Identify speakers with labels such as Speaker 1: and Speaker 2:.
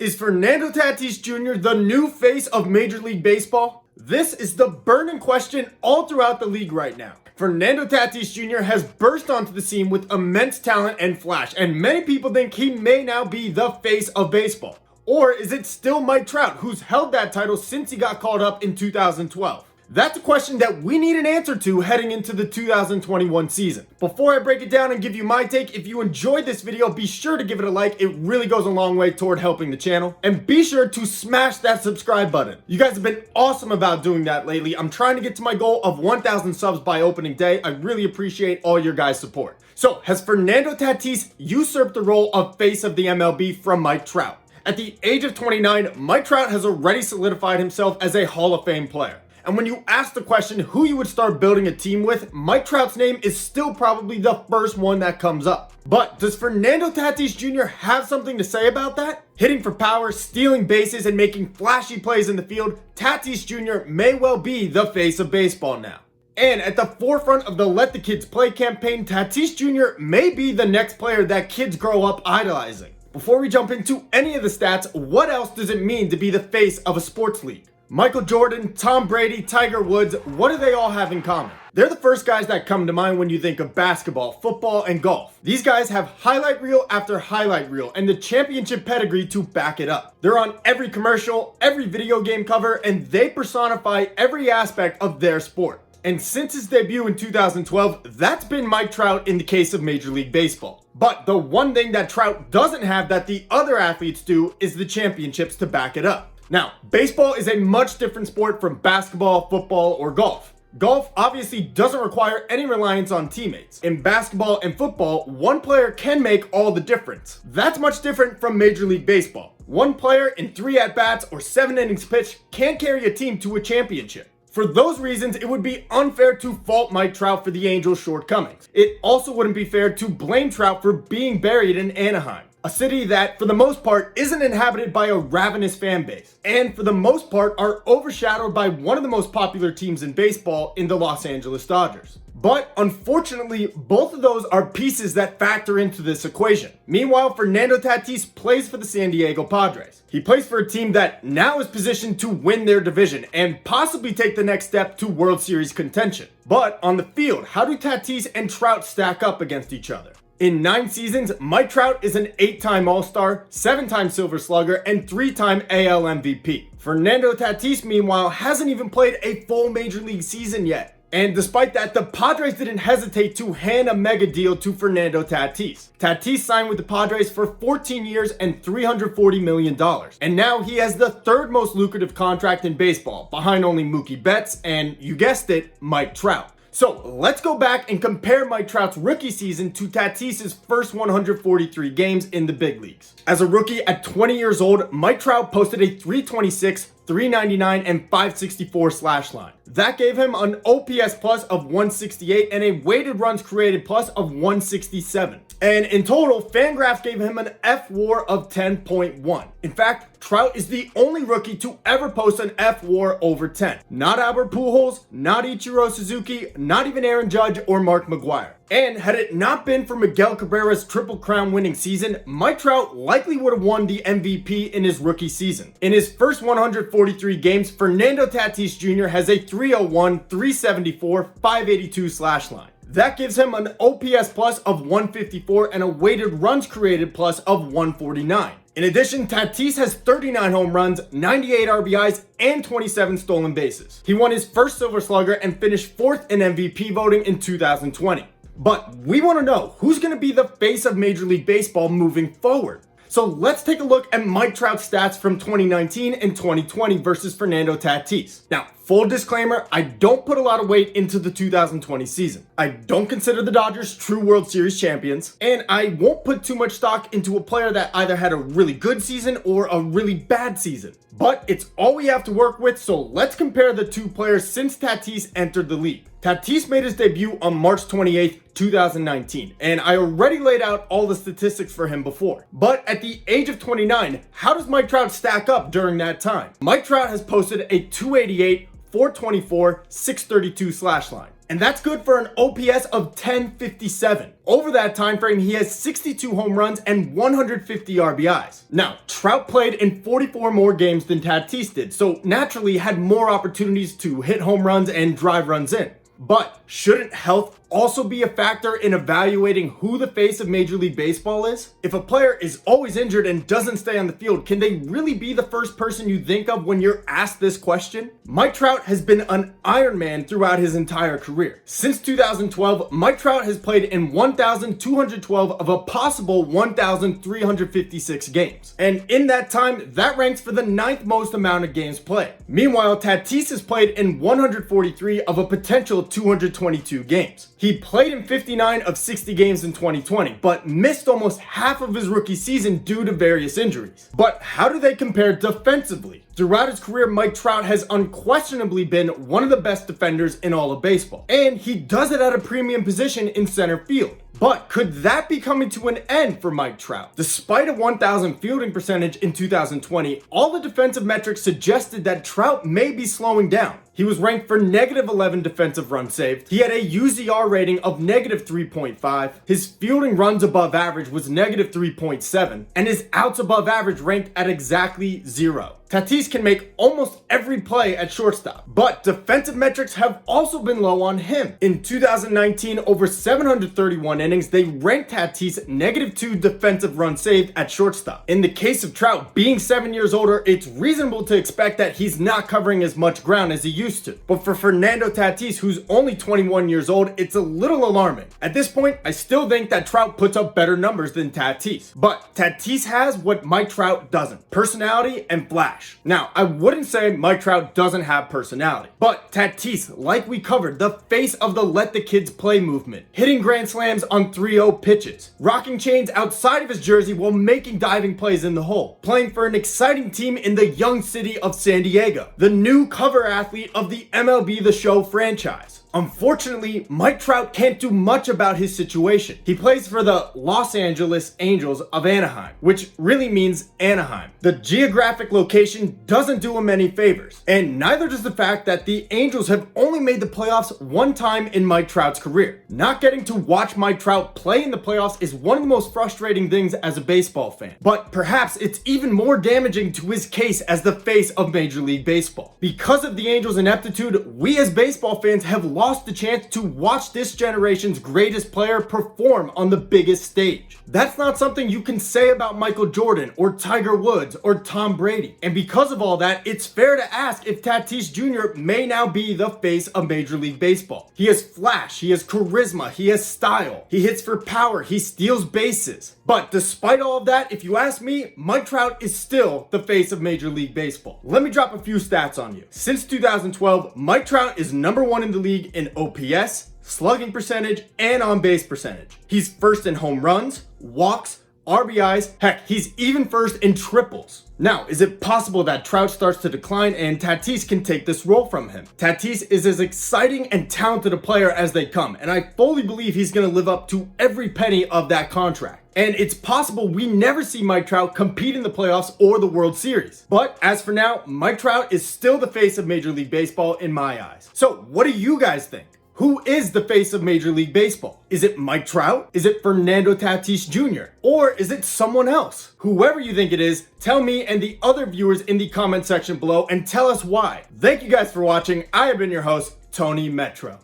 Speaker 1: Is Fernando Tatis Jr. the new face of Major League Baseball? This is the burning question all throughout the league right now. Fernando Tatis Jr. has burst onto the scene with immense talent and flash, and many people think he may now be the face of baseball. Or is it still Mike Trout, who's held that title since he got called up in 2012? That's a question that we need an answer to heading into the 2021 season. Before I break it down and give you my take, if you enjoyed this video, be sure to give it a like. It really goes a long way toward helping the channel. And be sure to smash that subscribe button. You guys have been awesome about doing that lately. I'm trying to get to my goal of 1,000 subs by opening day. I really appreciate all your guys' support. So, has Fernando Tatis usurped the role of face of the MLB from Mike Trout? At the age of 29, Mike Trout has already solidified himself as a Hall of Fame player. And when you ask the question who you would start building a team with, Mike Trout's name is still probably the first one that comes up. But does Fernando Tatis Jr. have something to say about that? Hitting for power, stealing bases, and making flashy plays in the field, Tatis Jr. may well be the face of baseball now. And at the forefront of the Let the Kids Play campaign, Tatis Jr. may be the next player that kids grow up idolizing. Before we jump into any of the stats, what else does it mean to be the face of a sports league? Michael Jordan, Tom Brady, Tiger Woods, what do they all have in common? They're the first guys that come to mind when you think of basketball, football, and golf. These guys have highlight reel after highlight reel and the championship pedigree to back it up. They're on every commercial, every video game cover, and they personify every aspect of their sport. And since his debut in 2012, that's been Mike Trout in the case of Major League Baseball. But the one thing that Trout doesn't have that the other athletes do is the championships to back it up. Now, baseball is a much different sport from basketball, football, or golf. Golf obviously doesn't require any reliance on teammates. In basketball and football, one player can make all the difference. That's much different from Major League Baseball. One player in 3 at-bats or 7 innings pitched can carry a team to a championship. For those reasons, it would be unfair to fault Mike Trout for the Angels' shortcomings. It also wouldn't be fair to blame Trout for being buried in Anaheim, a city that, for the most part, isn't inhabited by a ravenous fan base, and for the most part are overshadowed by one of the most popular teams in baseball in the Los Angeles Dodgers. But unfortunately, both of those are pieces that factor into this equation. Meanwhile, Fernando Tatis plays for the San Diego Padres. He plays for a team that now is positioned to win their division and possibly take the next step to World Series contention. But on the field, how do Tatis and Trout stack up against each other? In 9 seasons, Mike Trout is an 8-time All-Star, 7-time Silver Slugger, and 3-time AL MVP. Fernando Tatis, meanwhile, hasn't even played a full Major League season yet. And despite that, the Padres didn't hesitate to hand a mega deal to Fernando Tatis. Tatis signed with the Padres for 14 years and $340 million. And now he has the 3rd most lucrative contract in baseball, behind only Mookie Betts and, you guessed it, Mike Trout. So let's go back and compare Mike Trout's rookie season to Tatis's first 143 games in the big leagues. As a rookie at 20 years old, Mike Trout posted a .326, .399, and .564 slash line. That gave him an OPS plus of 168 and a weighted runs created plus of 167. And in total, Fangraphs gave him an F-WAR of 10.1. In fact, Trout is the only rookie to ever post an F-WAR over 10. Not Albert Pujols, not Ichiro Suzuki, not even Aaron Judge or Mark McGwire. And had it not been for Miguel Cabrera's Triple Crown winning season, Mike Trout likely would have won the MVP in his rookie season. In his first 143 games, Fernando Tatis Jr. has a .301, .374, .582 slash line. That gives him an OPS plus of 154 and a weighted runs created plus of 149. In addition, Tatis has 39 home runs, 98 RBIs, and 27 stolen bases. He won his first Silver Slugger and finished 4th in MVP voting in 2020. But we want to know who's going to be the face of Major League Baseball moving forward. So let's take a look at Mike Trout's stats from 2019 and 2020 versus Fernando Tatis. Now, full disclaimer, I don't put a lot of weight into the 2020 season. I don't consider the Dodgers true World Series champions, and I won't put too much stock into a player that either had a really good season or a really bad season. But it's all we have to work with, so let's compare the two players since Tatis entered the league. Tatis made his debut on March 28th, 2019, and I already laid out all the statistics for him before. But at the age of 29, how does Mike Trout stack up during that time? Mike Trout has posted a .288, .424, .632 slash line. and that's good for an OPS of 1057. Over that time frame, he has 62 home runs and 150 RBIs. Now, Trout played in 44 more games than Tatis did, so naturally had more opportunities to hit home runs and drive runs in. But shouldn't health also be a factor in evaluating who the face of Major League Baseball is? If a player is always injured and doesn't stay on the field, can they really be the first person you think of when you're asked this question? Mike Trout has been an Iron Man throughout his entire career. Since 2012, Mike Trout has played in 1,212 of a possible 1,356 games. And in that time, that ranks for the 9th most amount of games played. Meanwhile, Tatis has played in 143 of a potential 222 games. He played in 59 of 60 games in 2020, but missed almost half of his rookie season due to various injuries. But how do they compare defensively? Throughout his career, Mike Trout has unquestionably been one of the best defenders in all of baseball, and he does it at a premium position in center field. But could that be coming to an end for Mike Trout? Despite a 1,000 fielding percentage in 2020, all the defensive metrics suggested that Trout may be slowing down. He was ranked for -11 defensive runs saved. He had a UZR rating of -3.5. His fielding runs above average was -3.7, and his outs above average ranked at exactly 0. Tatis can make almost every play at shortstop, but defensive metrics have also been low on him. In 2019, over 731 innings, they ranked Tatis -2 defensive runs saved at shortstop. In the case of Trout, being 7 years older, it's reasonable to expect that he's not covering as much ground as he used to. But for Fernando Tatis, who's only 21 years old, it's a little alarming. At this point, I still think that Trout puts up better numbers than Tatis. But Tatis has what Mike Trout doesn't: personality and flash. Now, I wouldn't say Mike Trout doesn't have personality, but Tatis, like we covered, the face of the let the kids play movement, hitting grand slams on 3-0 pitches, rocking chains outside of his jersey while making diving plays in the hole, playing for an exciting team in the young city of San Diego, the new cover athlete of the MLB The Show franchise. Unfortunately, Mike Trout can't do much about his situation. He plays for the Los Angeles Angels of Anaheim, which really means Anaheim. The geographic location doesn't do him any favors, and neither does the fact that the Angels have only made the playoffs one time in Mike Trout's career. Not getting to watch Mike Trout play in the playoffs is one of the most frustrating things as a baseball fan, but perhaps it's even more damaging to his case as the face of Major League Baseball. Because of the Angels' ineptitude, we as baseball fans have lost the chance to watch this generation's greatest player perform on the biggest stage. That's not something you can say about Michael Jordan or Tiger Woods or Tom Brady. And because of all that, it's fair to ask if Tatis Jr. may now be the face of Major League Baseball. He has flash, he has charisma, he has style, he hits for power, he steals bases. But despite all of that, if you ask me, Mike Trout is still the face of Major League Baseball. Let me drop a few stats on you. Since 2012, Mike Trout is #1 in the league in OPS, slugging percentage, and on-base percentage. He's first in home runs, walks, RBIs, heck, he's even first in triples. Now, is it possible that Trout starts to decline and Tatis can take this role from him? Tatis is as exciting and talented a player as they come, and I fully believe he's going to live up to every penny of that contract. And it's possible we never see Mike Trout compete in the playoffs or the World Series. But as for now, Mike Trout is still the face of Major League Baseball in my eyes. So what do you guys think? Who is the face of Major League Baseball? Is it Mike Trout? Is it Fernando Tatis Jr.? Or is it someone else? Whoever you think it is, tell me and the other viewers in the comment section below and tell us why. Thank you guys for watching. I have been your host, Tony Metro.